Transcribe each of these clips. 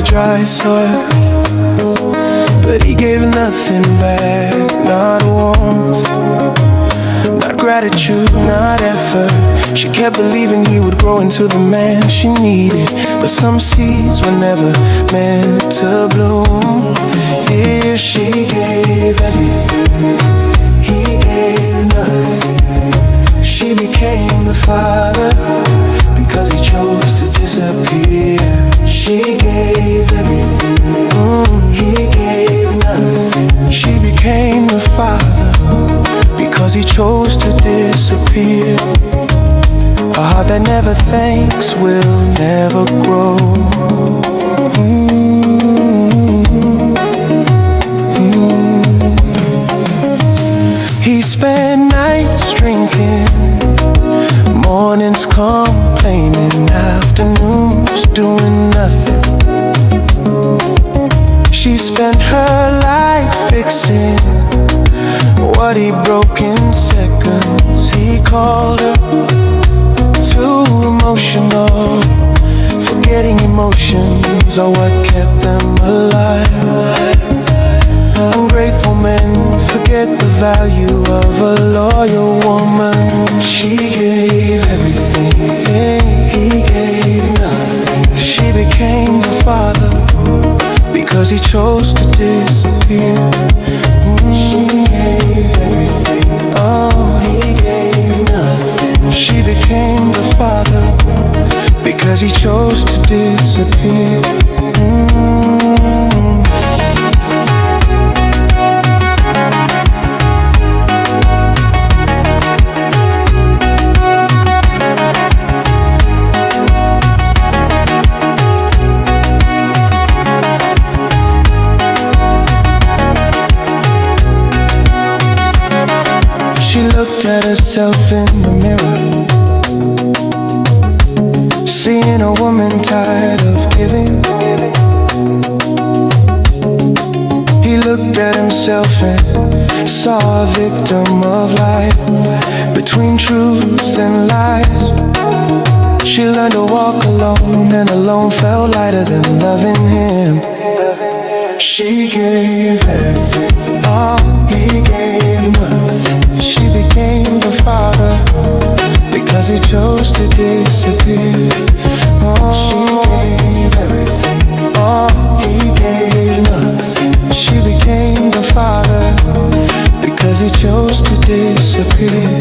dry soil, but he gave nothing back, not warmth, not gratitude, not effort. She kept believing he would grow into the man she needed, but some seeds were never meant to bloom. If she gave everything, he gave nothing. She became the father because he chose to disappear. She gave everything, he gave nothing. She became the father because he chose to disappear. A heart that never thanks will never grow. He spent nights drinking, mornings complaining, afternoons doing nothing. She spent her life fixing what he broke in seconds. He called her too emotional. Forgetting emotions are what kept them alive. Ungrateful men forget the value of a loyal woman. She gave everything, he gave nothing. She became the father because he chose to disappear. She gave everything, he gave nothing. She became the father because he chose to disappear. She looked at herself in the mirror, seeing a woman tired of giving. He looked at himself and saw a victim of life, between truth and lies. She learned to walk alone, and alone felt lighter than loving him. She gave everything, he gave nothing. She became the father because he chose to disappear. She gave everything, he gave nothing. She became the father because he chose to disappear.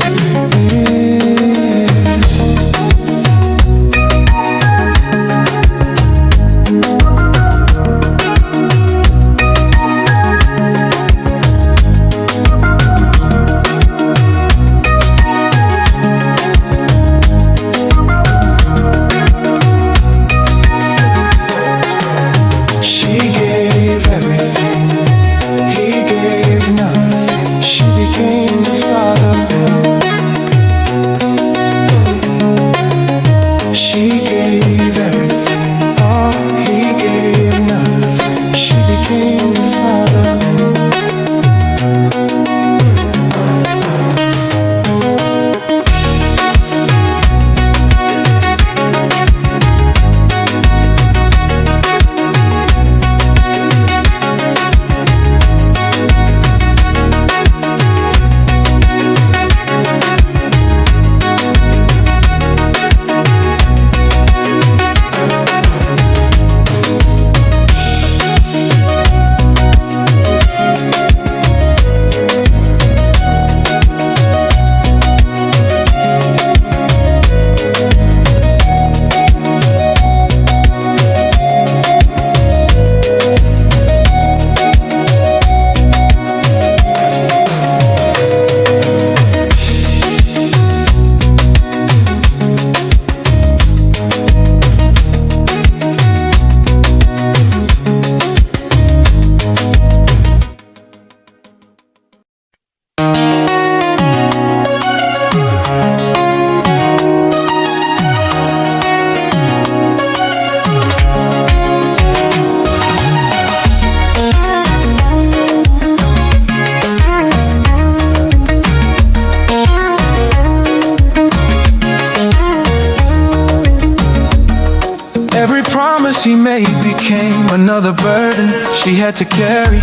promise he made became another burden she had to carry.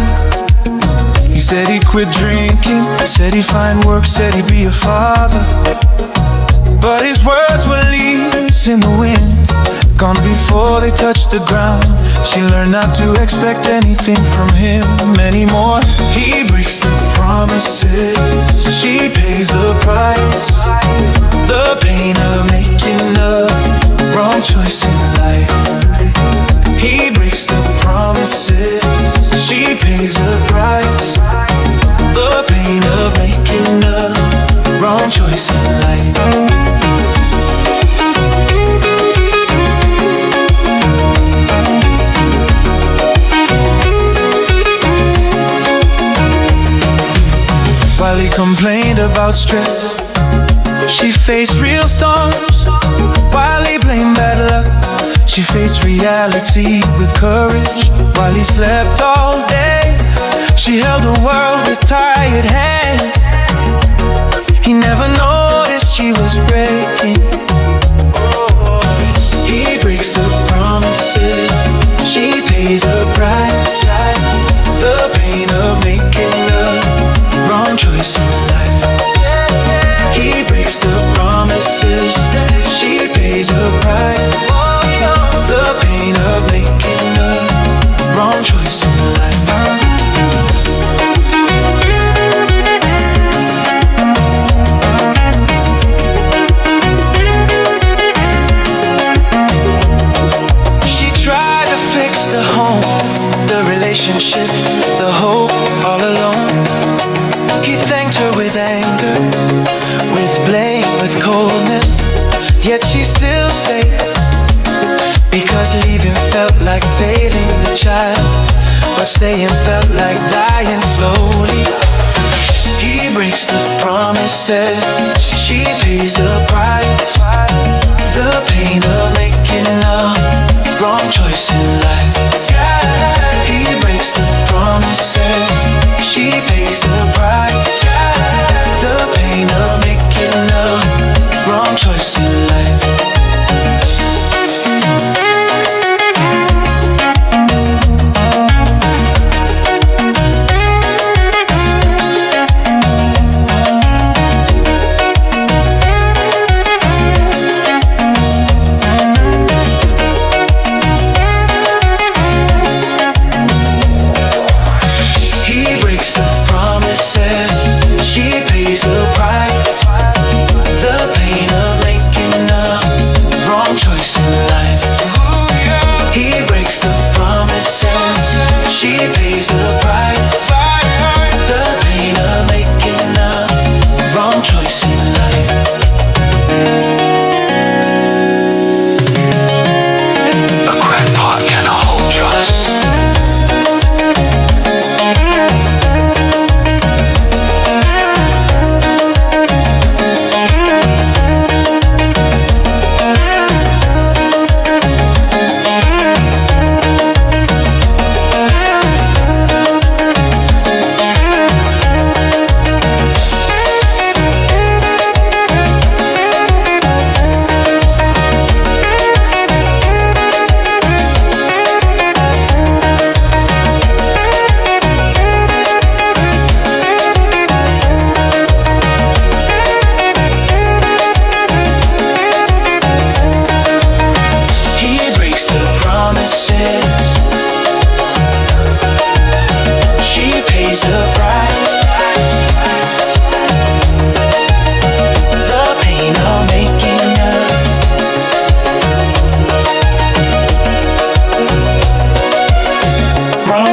He said he'd quit drinking, said he'd find work, said he'd be a father. But his words were leaves in the wind, gone before they touched the ground. She learned not to expect anything from him anymore. He breaks the promises, she pays the price. The pain of making a wrong choice in life. He breaks the promises, she pays the price. The pain of making a wrong choice in life. While he complained about stress, she faced real storms. While he blamed bad luck, she faced reality with courage. While he slept all day, she held the world with tired hands. He never noticed she was breaking. He breaks the promises, she pays the price. The pain of making a wrong choice in life. He breaks the promises, she pays the price. The pain of making a wrong choice in life. She tried to fix the home, the relationship, the hope all alone. He thanked her with anger, with blame, with coldness. Yet she still stayed, because leaving felt like failing the child, but staying felt like dying slowly. He breaks the promises, she pays the price. The pain of making a wrong choice in life. He breaks the promises, she pays the price. The pain of making a wrong choice in life.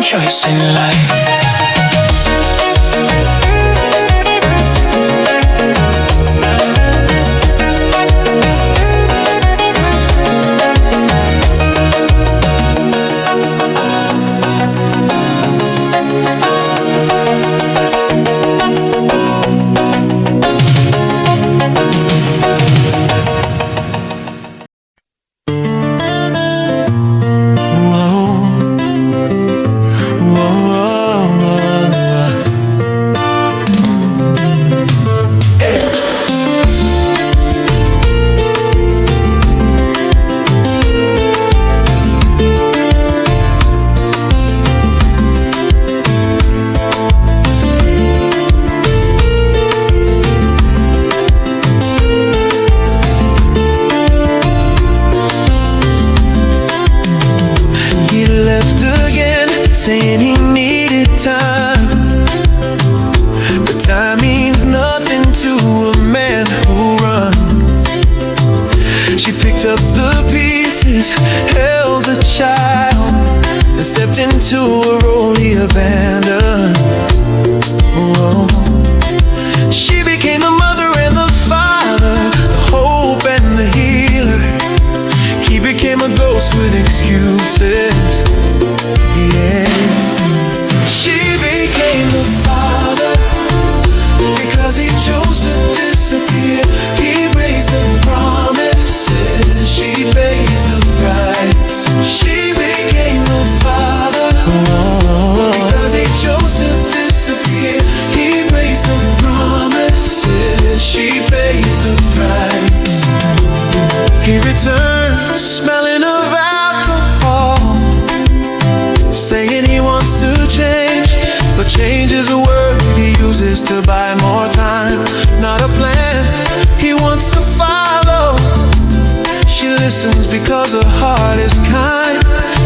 Choice in life. Whoa. knees, held the child, and stepped into a role he abandoned. Whoa. She became the mother and the father, the hope and the healer. He became a ghost with excuses. Yeah. She became the father because he chose to disappear. He breaks the promises, she pays the price. She became the father because he chose to disappear. He breaks the promises, she pays the price. He returns smelling of alcohol, saying he wants to change, but change is a word he uses to buy more time, not a plan he wants to follow. She listens because her heart is kind,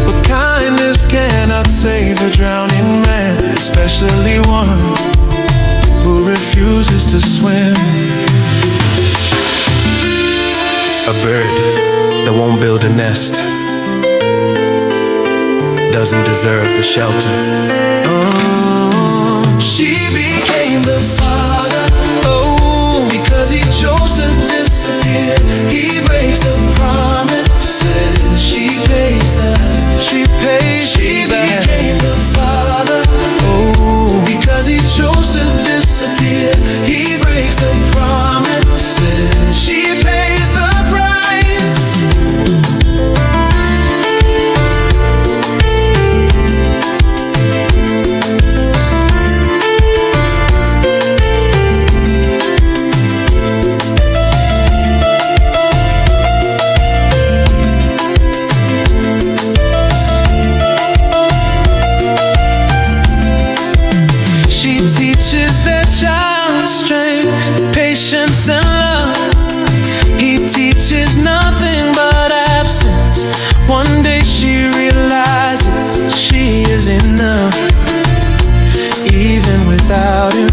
but kindness cannot save a drowning man, especially one who refuses to swim. A bird that won't build a nest doesn't deserve the shelter. She became the father, oh, because he chose to disappear. He breaks the promises, she pays that. She became the father, oh, because he chose to disappear. He breaks the promises, she pays the price. Patience and love. He teaches nothing but absence. One day she realizes she is enough, even without him,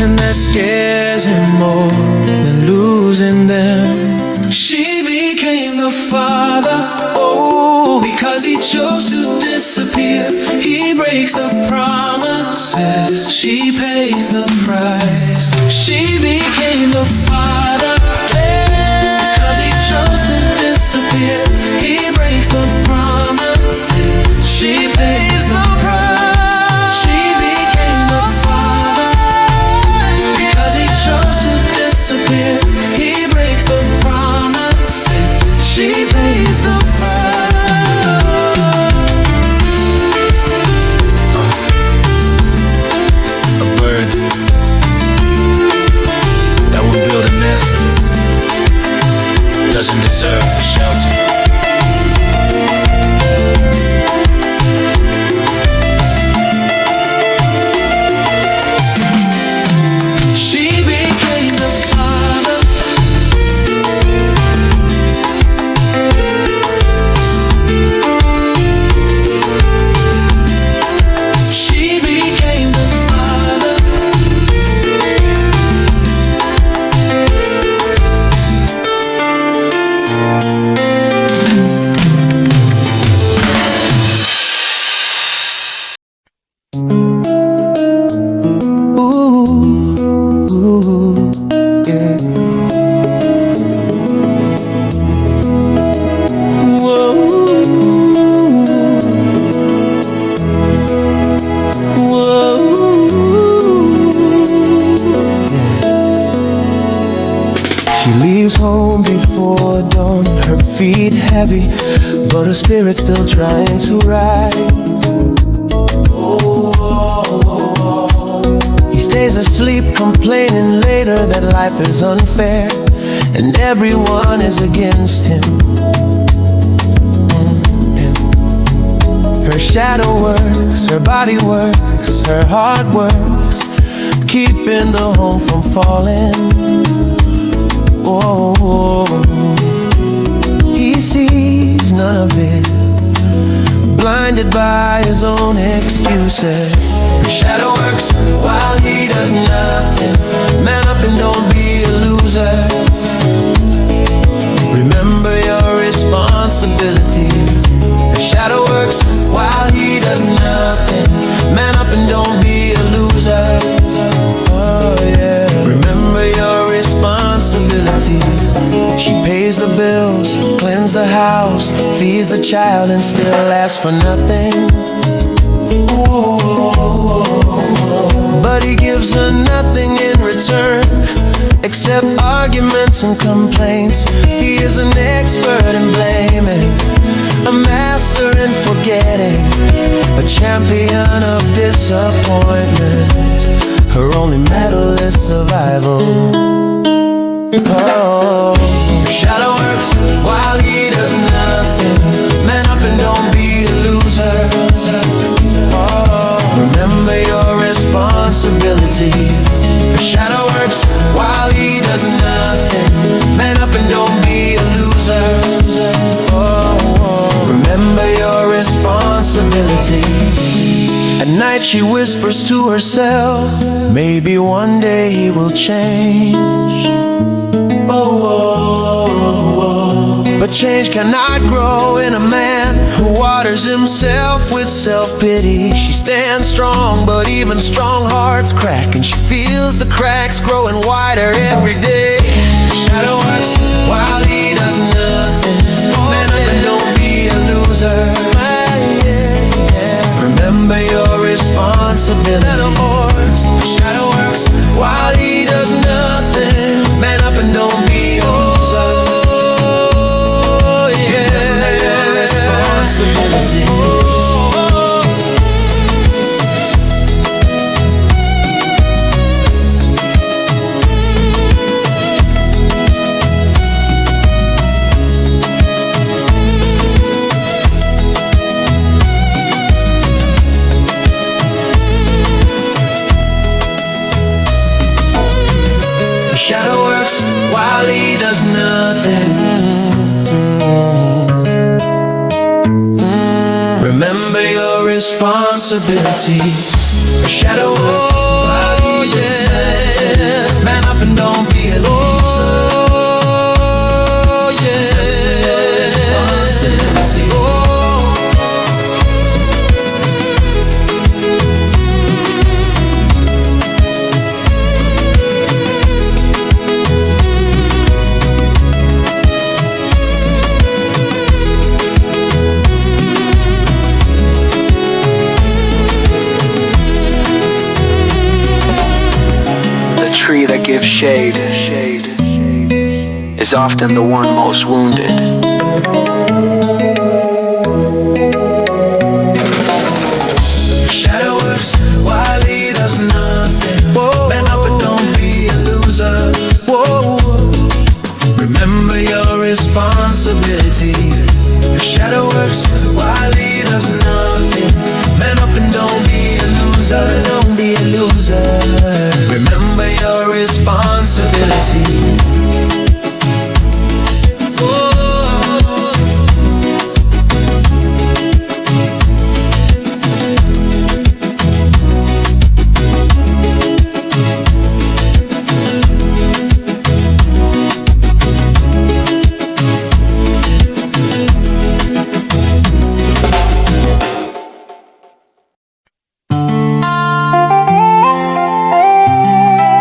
and that scares him more than losing them. She became the father, oh, because he chose to disappear. He breaks the promises, she pays the price. She became the father, because he chose to disappear. He breaks the promises, she pays the price. She became the father, because he chose to disappear. He breaks the promises, she pays the price. A bird that would build a nest doesn't deserve the shelter. She became the father, she became the father. She leaves home before dawn, her feet heavy, but her spirit still trying to rise. He stays asleep, complaining later that life is unfair and everyone is against him. Her shadow works, her body works, her heart works, keeping the home from falling. Oh, he sees none of it, blinded by his own excuses. Her shadow works while he does nothing. Man up and don't be a loser. Remember your responsibility. pays the bills, cleans the house, feeds the child, and still asks for nothing. Ooh. But he gives her nothing in return except arguments and complaints. He is an expert in blaming, a master in forgetting, a champion of disappointment. Her only medal is survival. Oh, shadow works while he does nothing. Man up and don't be a loser. Oh, remember your responsibility. Shadow works while he does nothing. Man up and don't be a loser. Oh, remember your responsibility. At night she whispers to herself, maybe one day he will change. But change cannot grow in a man who waters himself with self-pity. She stands strong, but even strong hearts crack, and she feels the cracks growing wider every day. Shadow works while he does nothing. Man up and don't be a loser. Remember your responsibility. Shadow works while he does nothing. Man up and don't be a loser. Remember your responsibility. Shadow works while he does nothing. Remember your responsibility. Shadow works while he does nothing. Man up and don't be a loser. Oh, yeah. Responsibility. The tree that gives shade is often the one most wounded. Shadow works while he does nothing. Man up and don't be a loser. Remember your responsibility. Shadow works while he does nothing. Man up and don't be a loser. Don't be a loser. Remember your responsibility.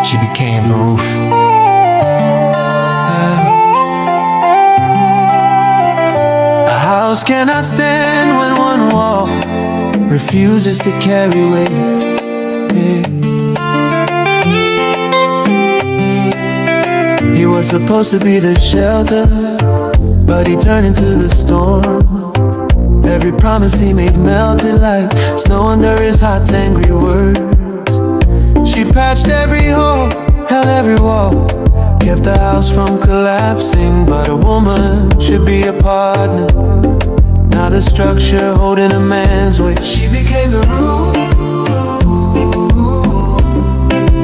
She became the roof. How can I stand when one wall refuses to carry weight? He was supposed to be the shelter, but he turned into the storm. Every promise he made melted like snow under his hot, angry words. She patched every hole, held every wall, kept the house from collapsing. But a woman should be a partner, not a structure holding a man's weight. She became the roof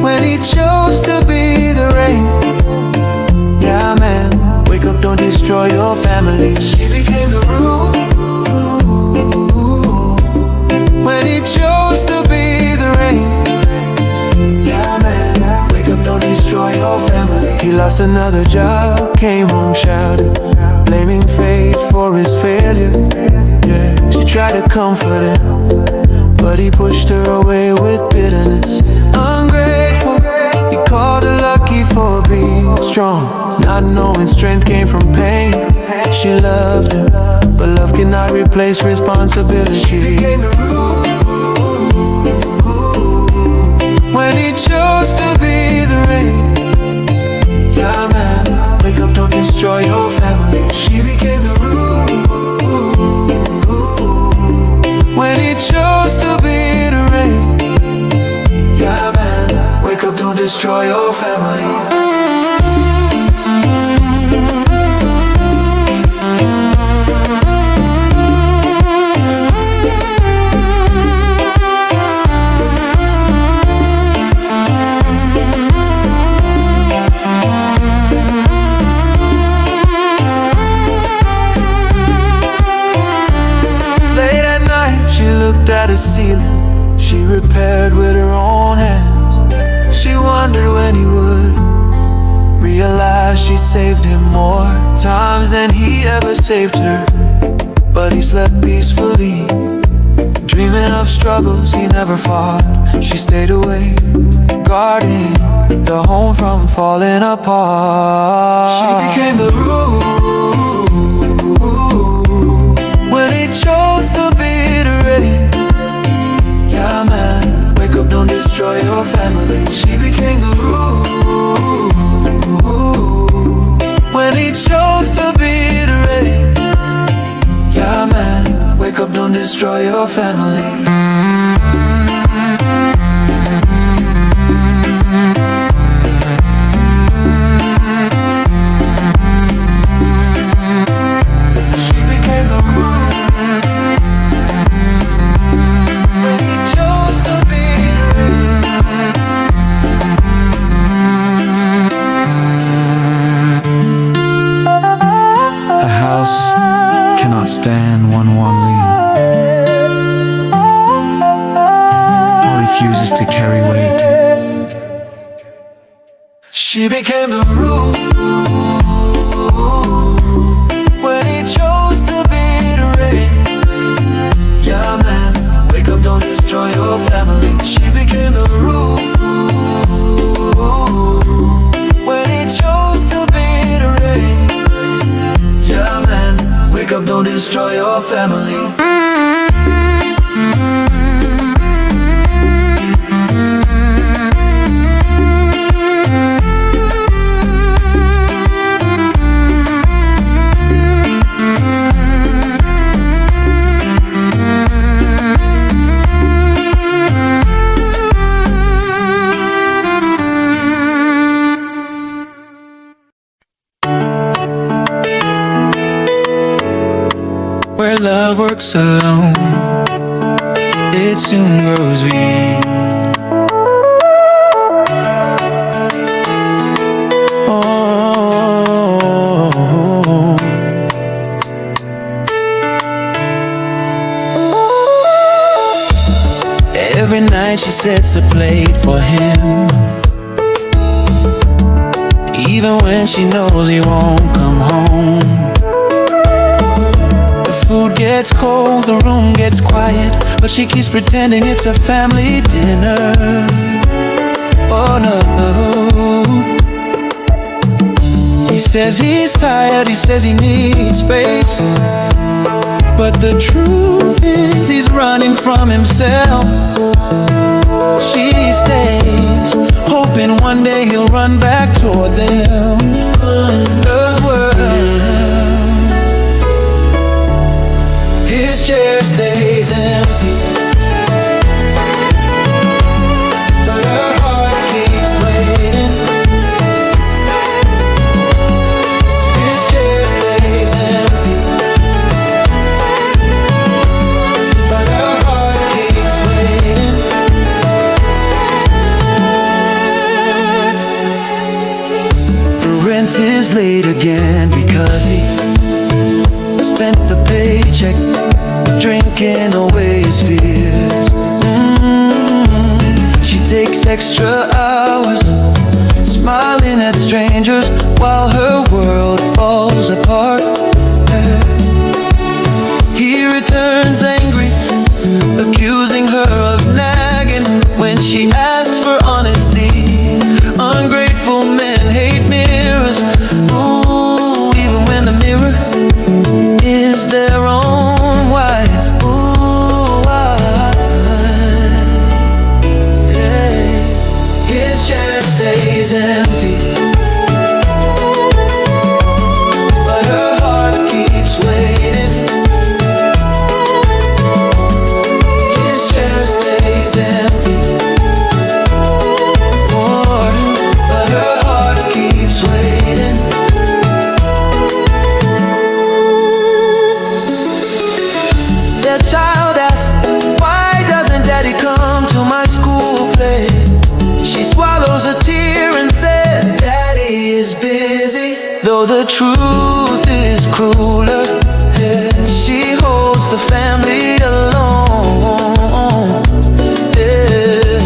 when he chose to be the rain. Yeah, man, wake up, don't destroy your family. She became the roof when he chose to be the rain. Yeah, man, wake up, don't destroy your family. He lost another job, came home shouted, blaming fate for his failures. Yeah, she tried to comfort him, but he pushed her away with bitterness. Ungrateful, he called her lucky for being strong, not not knowing strength came from pain. She loved him, but love cannot replace responsibility. She became the rule when he chose to be the rain. Yeah, man, wake up, don't destroy your family. She became the rule when he chose to be the rain. Yeah, man, wake up, don't destroy your family. At the ceiling, she repaired with her own hands. She wondered when he would realize she saved him more times than he ever saved her. But he slept peacefully, dreaming of struggles he never fought. She stayed away, guarding the home from falling apart. She became the rule when he chose to be the rain. Yeah, man, wake up, don't destroy your family. She became the rule when he chose to be the rain. Yeah, man, wake up, don't destroy your family. Stand one warm lean, or refuses to carry weight. She became the roof when he chose to be the rain. Yeah, man, wake up, don't destroy your family. She became the roof when he chose to be the rain. Yeah, man, wake up, don't destroy your family. Where love works alone, it soon grows weak. Oh, every night she sets a plate for him, even when she knows he won't come home. Food gets cold, the room gets quiet, but she keeps pretending it's a family dinner. Oh no. He says he's tired, he says he needs space, but the truth is he's running from himself. She stays, hoping one day he'll run back toward them. The world, his chair stays empty, but her heart keeps waiting. His chair stays empty, but her heart keeps waiting. The rent is late again because he spent the paycheck drinking away his fears. She takes extra hours, smiling at strangers while her world falls apart. He returns angry, accusing her of nagging when she asks for honesty. Ungrateful men hate mirrors. Ooh. stays empty, but her heart keeps waiting. His chair stays empty, oh, but her heart keeps waiting. Their child asks, why doesn't daddy come to my school play? She swallows a tear and says, daddy is busy. Though the truth is crueler, yeah, she holds the family alone, yeah,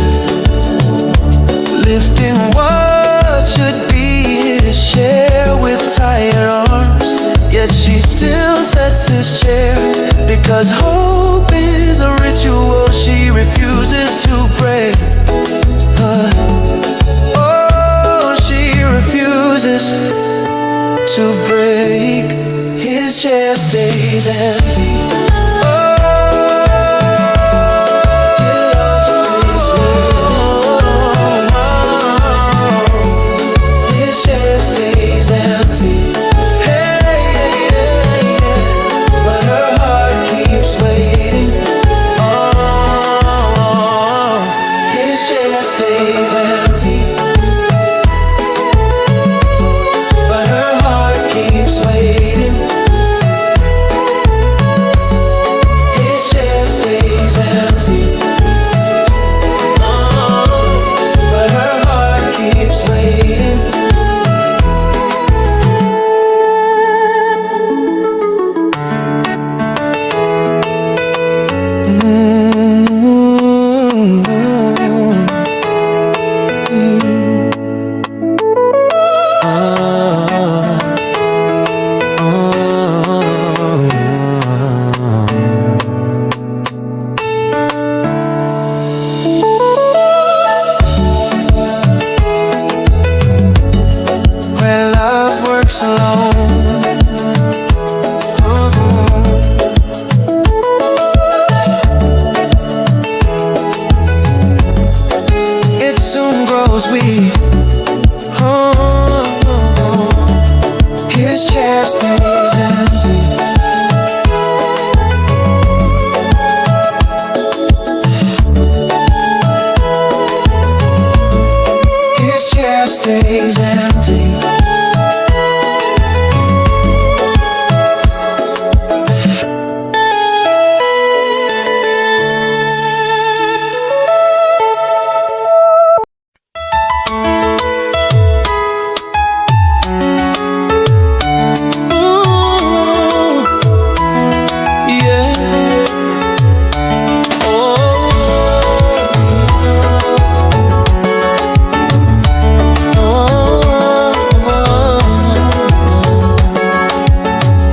lifting what should be his share with tired arms. Yet she still sets his chair, because hope is a ritual she refuses to break. Oh, she refuses to break. His chair stays empty. His chair stays empty. But her heart keeps waiting. His chair stays empty, but her heart keeps waiting. His chair stays empty, but her heart keeps waiting. Where love works alone, it soon grows weak. His chair stays empty, his chair stays empty.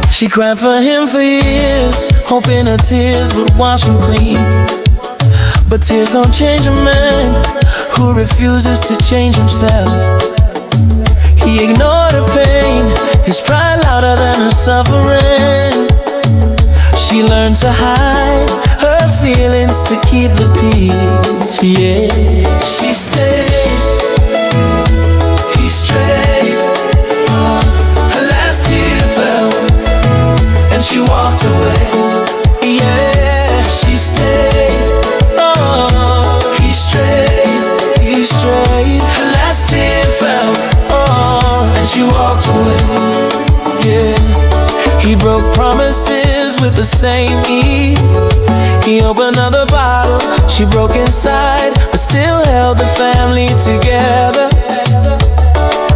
She cried for him for years, hoping her tears would wash him clean. But tears don't change a man who refuses to change himself. He ignored her pain, his pride louder than her suffering. She learned to hide her feelings to keep the peace, yeah. She stayed, he strayed. Her last tear fell and she walked away, yeah. She stayed, oh, he strayed, he strayed. Her last tear fell, oh, and she walked away, yeah. He broke promises with the same ease. He opened another bottle, she broke inside, but still held the family together.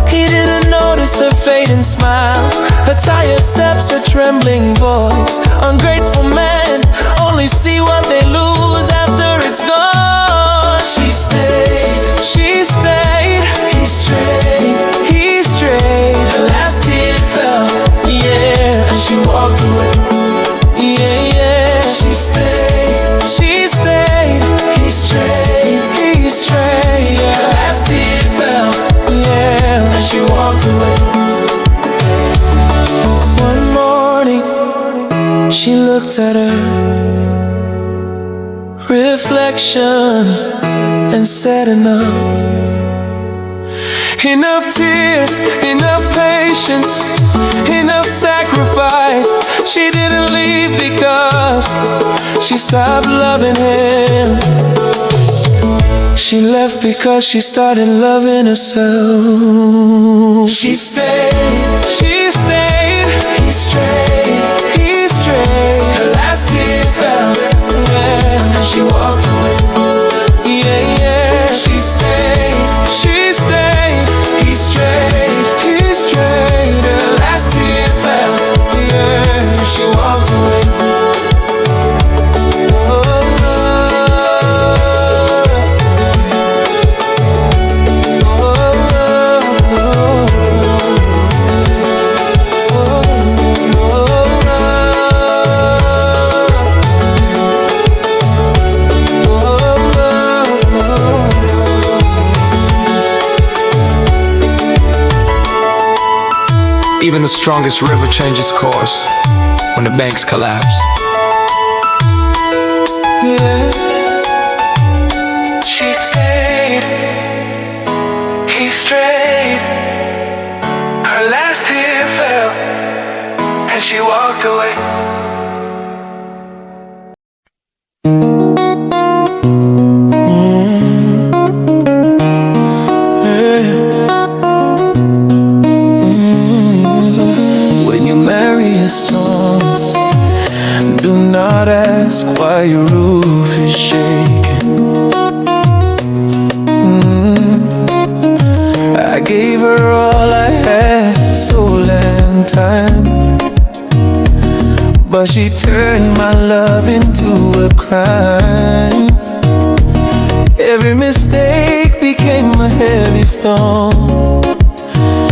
He didn't notice her fading smile, her tired steps, her trembling voice. Ungrateful men only see what they lose after it's gone. She stayed, he strayed, he strayed. Her last tear fell, yeah, and she walked away, yeah, yeah. She stayed, he strayed, he strayed, yeah. Her last tear fell, yeah, and she walked away. One morning, she looked at her reflection and said enough. Enough tears, enough patience, enough sacrifice. She didn't leave because she stopped loving him. She left because she started loving herself. She stayed, she stayed. He strayed, he strayed. Her last tear fell, yeah, and she walked away. Yeah, yeah. She stayed, she stayed. He strayed, he strayed. Her last tear fell, yeah, and she walked away. Even the strongest river changes course when the banks collapse. Yeah. She stayed, he strayed. Her last tear fell, and she walked away. Do not ask why your roof is shaking. I gave her all I had, soul and time, but she turned my love into a crime. Every mistake became a heavy stone.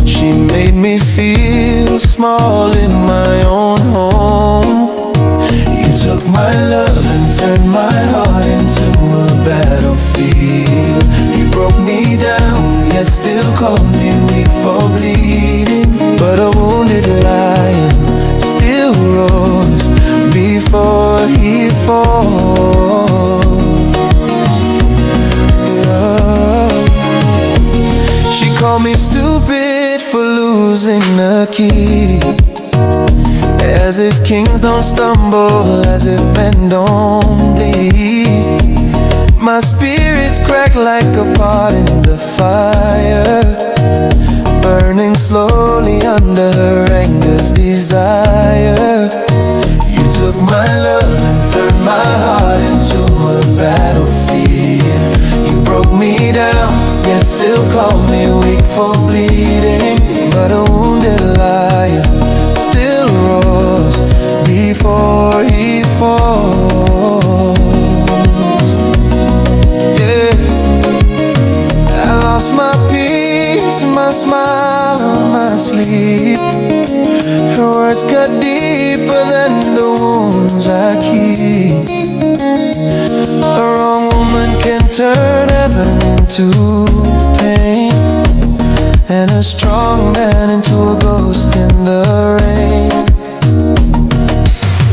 She made me feel small in my own home. You took my love and turned my heart into a battlefield. You broke me down, yet still called me weak for bleeding. But a wounded lion still roars before he falls. Yeah. She called me stupid for losing the key, as if kings don't stumble, as if men don't bleed. My spirit's cracked like a pot in the fire, burning slowly under her anger's desire. You took my love and turned my heart into a battlefield. You broke me down, yet still called me weak for bleeding. But a wounded lion still roars before he falls. Yeah, I lost my peace, my smile, my sleep. Her words cut deeper than the wounds I keep. A wrong woman can turn heaven into pain, and a strong man into a ghost in the rain.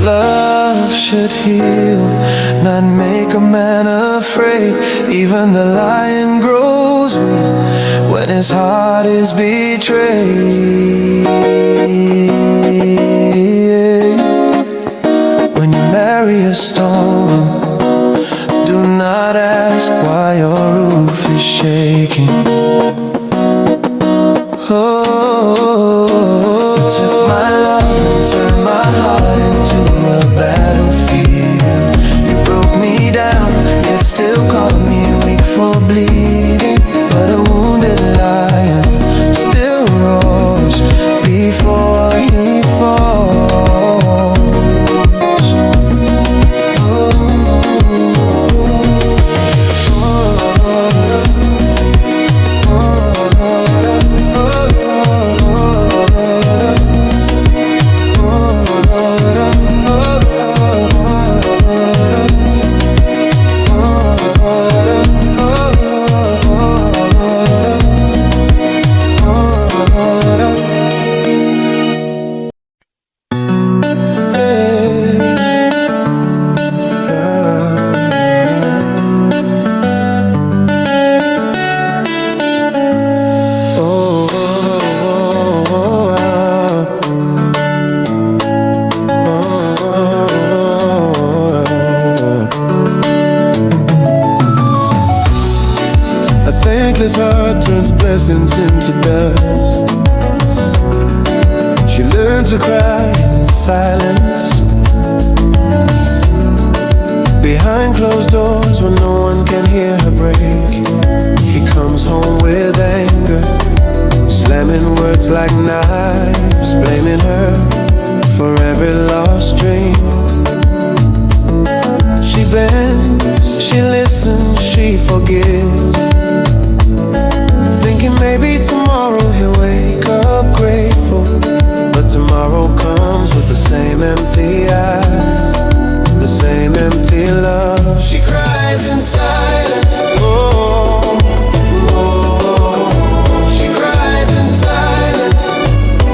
Love should heal, not make a man afraid. Even the lion grows weak when his heart is betrayed. When you marry a storm, do not ask why your roof is shaking. Took my love and turned my heart into a battlefield. You broke me down, yet still called me weak for bleeding. But a wounded lion still roars before he falls. God's blessings into dust. She learned to cry in silence, behind closed doors where no one can hear her break. He comes home with anger, slamming words like knives, blaming her for every lost dream. She bends, she listens, she forgives, thinking maybe tomorrow he'll wake up grateful. But tomorrow comes with the same empty eyes, the same empty love. She cries in silence. Oh, oh, oh. She cries in silence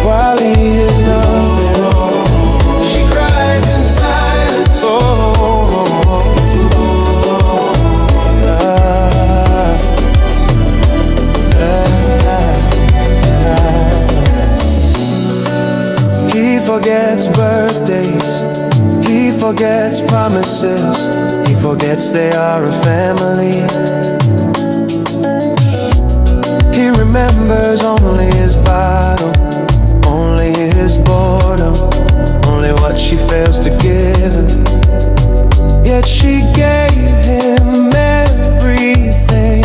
while he hears nothing. She cries in silence. Oh, oh, oh, oh. He forgets birthdays, he forgets promises, he forgets they are a family. He remembers only his bottle, only his boredom, only what she fails to give him. Yet she gave him everything,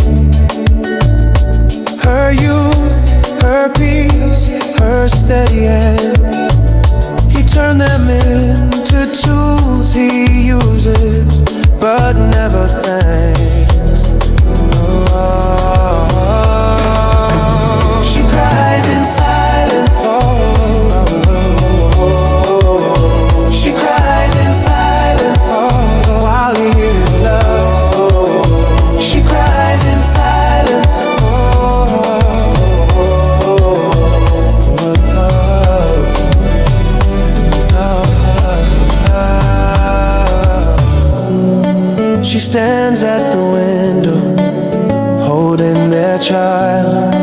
her youth, her peace, her steady hand. He turned them into tools he uses, but never thanks. Oh, she cries in silence. Oh, she cries in silence. Oh, while he hears love. She cries in silence. She stands at the window, holding their child,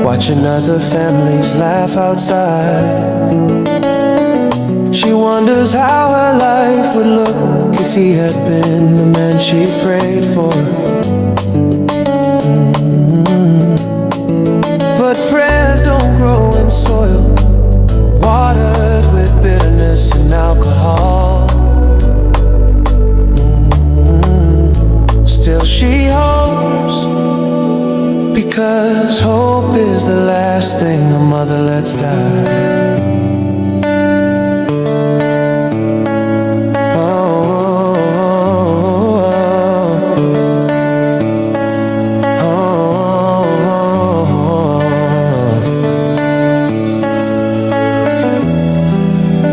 watching other families laugh outside. She wonders how her life would look if he had been the man she prayed for. But prayers don't grow in soil watered with bitterness and alcohol. Still she hopes, because hope is the last thing a mother lets die. Oh,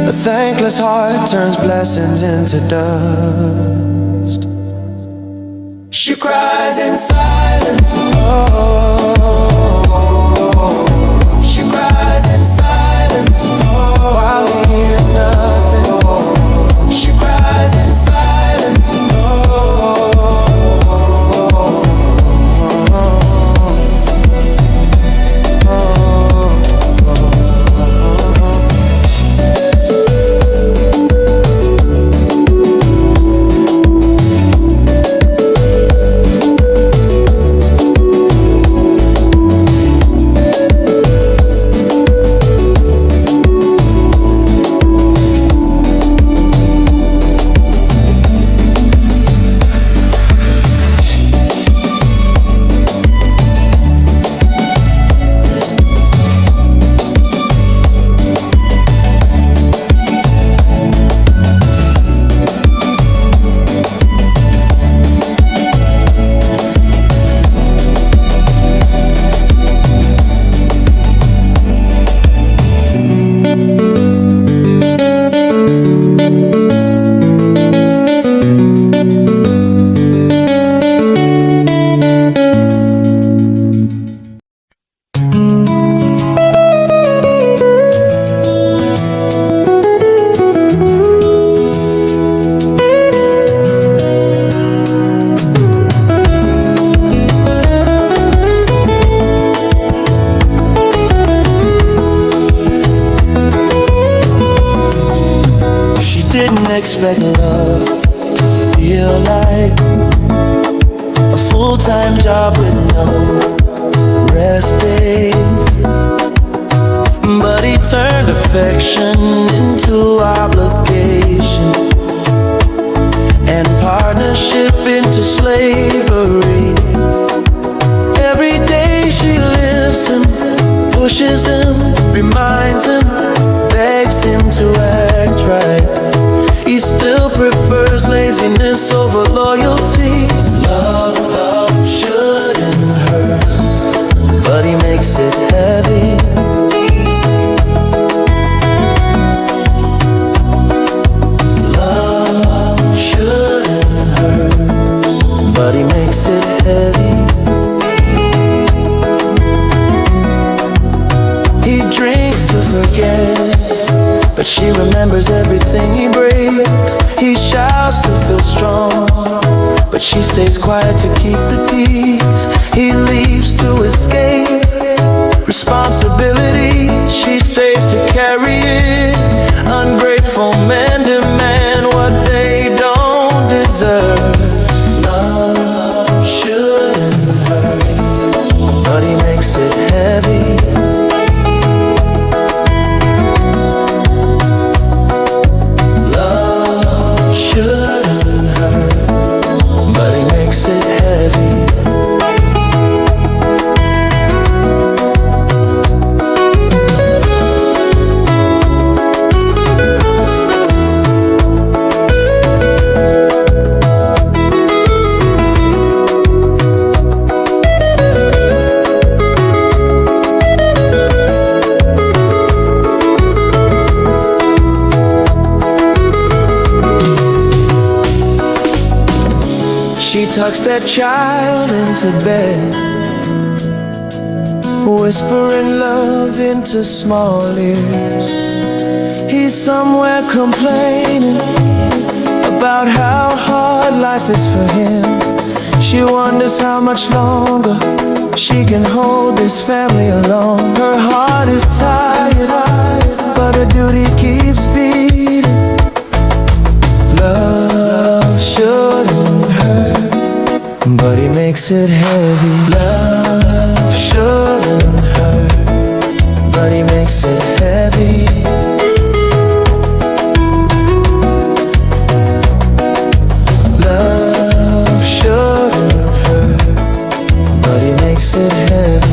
a thankless heart turns blessings into dust. She cries in silence. Oh, she cries in silence. Oh, while he hears nothing. She cries in silence. Expect love to feel like a full-time job with no rest. best days. But he turned affection into obligation, and partnership into slavery. Every day she lifts him, pushes him, reminds him, begs him to act right. He still prefers laziness over loyalty. Love shouldn't hurt, but he makes it heavy. Love shouldn't hurt, but he makes it heavy. He drinks to forget, but she remembers everything he breaks. He shouts to feel strong, but she stays quiet to keep the peace. He leaves to escape responsibility, she stays to carry it. Ungrateful men demand what they don't deserve. Love shouldn't hurt, but he makes it heavy. Shouldn't hurt, but he makes it heavy. She tucks that child into bed, whispering love into small ears. He's somewhere complaining about how hard life is for him. She wonders how much longer she can hold this family alone. Her heart is tired, but her duty keeps beating. Love shouldn't hurt, but he makes it heavy. Love shouldn't hurt, but he makes it heavy. Love shouldn't hurt, but he makes it heavy.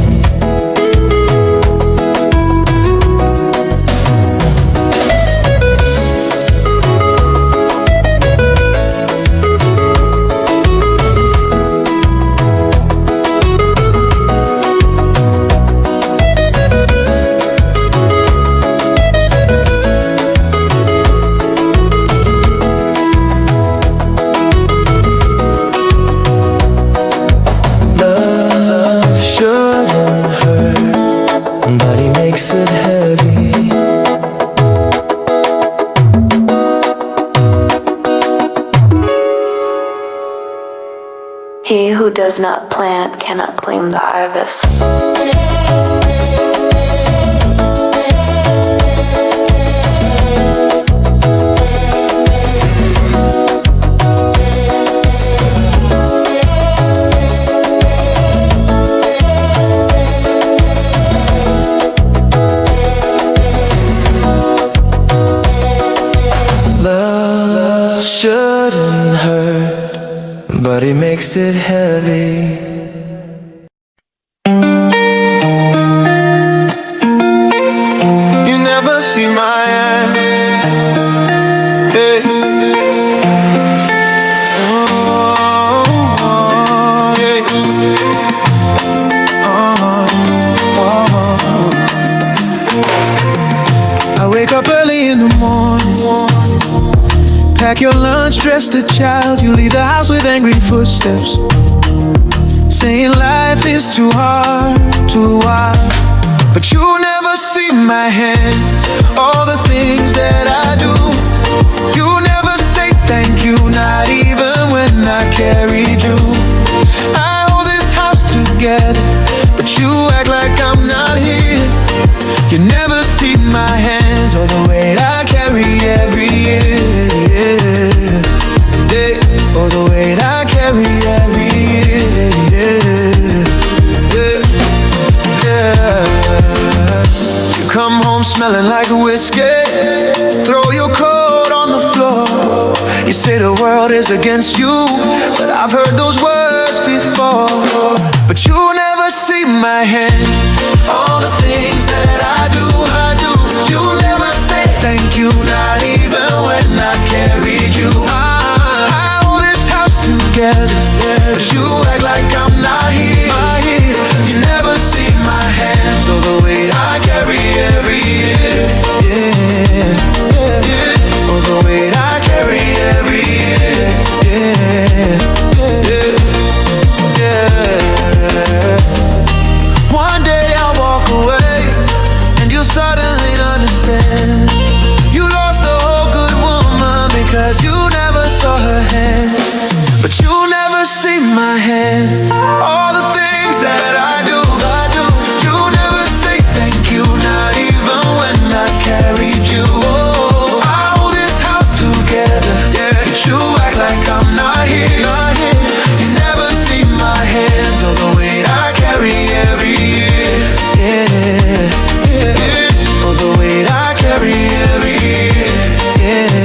He who does not plant cannot claim the harvest. Love shouldn't hurt, but it makes it heavy. You never see my hand, hey. Oh, yeah. I wake up early in the morning, pack your lunch, dress the child. You leave the house with angry footsteps, saying life is too hard, too wild. But you never see my hands, all the things that I do. You never say thank you, not even when I carried you. I hold this house together, but you act like I'm not here. You never see my hands or the weight I carry every year, yeah. Or the weight I carry every year, yeah. home smelling like whiskey. Throw your coat on the floor. You say the world is against you, but I've heard those words before. But you never see my hand. All the things that I do. You never say thank you, not even when I carried you. I hold this house together, but you act like I'm not here. You never see my hands or the weight I carry every year. Yeah. Or the weight I carry every year. Yeah. One day I'll walk away and you'll suddenly understand. You lost a whole good woman because you never saw her hand. But you never see my hands. All the things that I do. You never say thank you, not even when I carried you. Oh, I hold this house together, yeah. But you act like I'm not here. You never see my hands or the weight I carry every year. Yeah. Or the weight I carry every year. Yeah.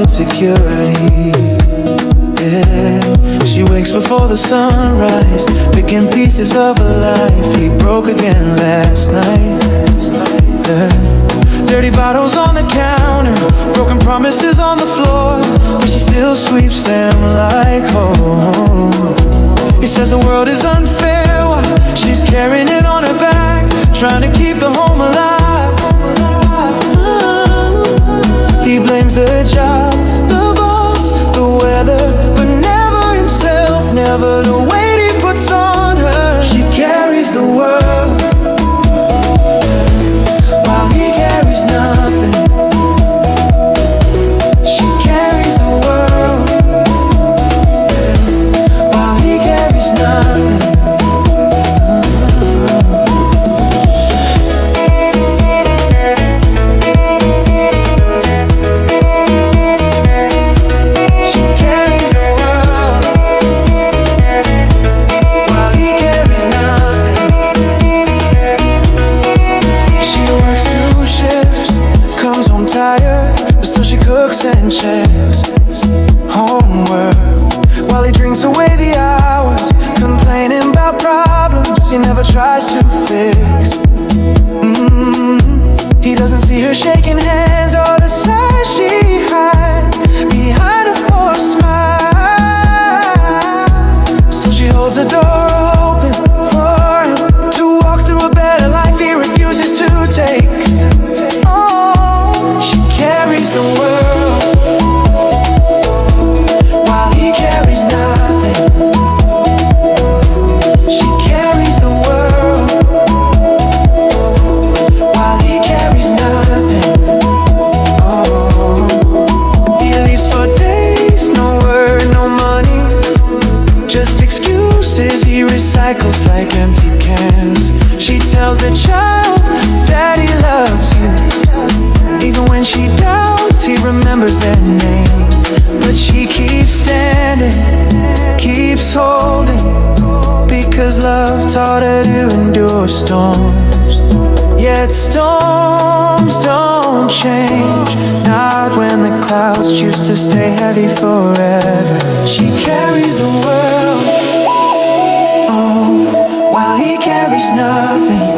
Security, yeah. She wakes before the sunrise, picking pieces of her life. He broke again last night, yeah. Dirty bottles on the counter, broken promises on the floor, but she still sweeps them like home. He says the world is unfair while she's carrying it on her back, trying to keep the home alive. He blames the job, the boss, the weather, but never himself, never the weight he puts on her. She carries the world while he carries nothing. She carries the world while he carries nothing. And checks homework while he drinks away the hours, complaining about problems he never tries to fix. He doesn't see her shaking hands or the sighs she hides behind a forced smile. Still she holds the door open for him to walk through a better life he refuses to take. Oh, she carries the world while he carries nothing. She carries the world while he carries nothing. Oh, he leaves for days, no word, no money, just excuses he recycles like empty cans. She tells the child that he loves you, even when she doubts he remembers their names. But she keeps standing, keeps holding, because love taught her to endure storms. Yet storms don't change, not when the clouds choose to stay heavy forever. She carries the world, oh, while he carries nothing.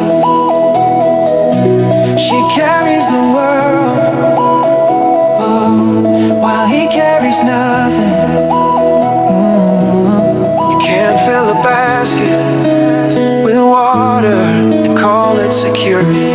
She carries the world, oh, while he carries nothing. You can't fill a basket with water and call it security.